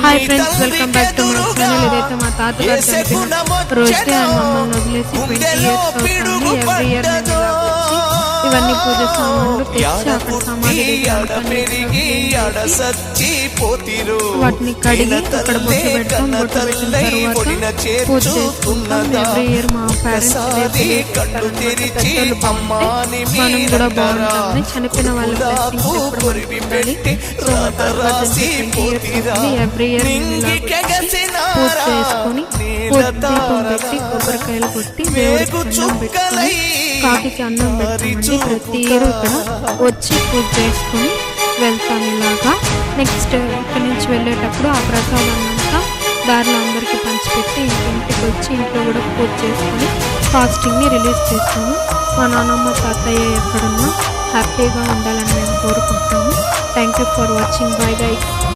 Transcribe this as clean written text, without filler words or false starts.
Hi friends, welcome back to my channel. ఇదైతే మా తాతగారు చనిపోయిన రోజుకి ఆయన మమ్మల్ని వదిలేసి 20 years అవుతుంది. ఎవ్రీ ఇయర్ ఇవన్నీ పూజ సామాన్లు తెచ్చి అక్కడ సమాధి వాటిని కడిగి అక్కడ బొట్టు పెడతాం. బొట్టు పెట్టిన తర్వాత పూజ చేసుకుంటాం. ఎవ్రీ ఇయర్ మా పేరెంట్స్ మనం కూడా బాగుంటామని చనిపోయిన వాళ్ళ బ్లెస్సింగ్స్ ఎప్పుడు ఉండాలి. సో మా తాతగారు 20 years అవుతుంది. ఎవ్రీ ఇయర్ పూజ చేసుకొని దీపం పెట్టి కొబ్బరికాయలు కొట్టి దేవుడికి అన్నం పెట్టుకొని కాకికి అన్నం పెడతామండి. ప్రతి ఇయర్ ఇక్కడ వచ్చి పూజ చేసుకొని వెళ్తాం. ఇలాగా నెక్స్ట్ ఇక్కడ నుంచి వెళ్ళేటప్పుడు ఆ ప్రసాదాన్ని అంతా దారిలో అందరికీ పంచిపెట్టి ఇంటికి వచ్చి ఇంట్లో కూడా పూజ చేసుకొని ఫాస్టింగ్ని రిలీజ్ చేస్తాము. మా నాన్నమ్మ తాతయ్య ఎక్కడున్నా హ్యాపీగా ఉండాలని మేము కోరుకుంటాము. Thank you for watching. Bye guys.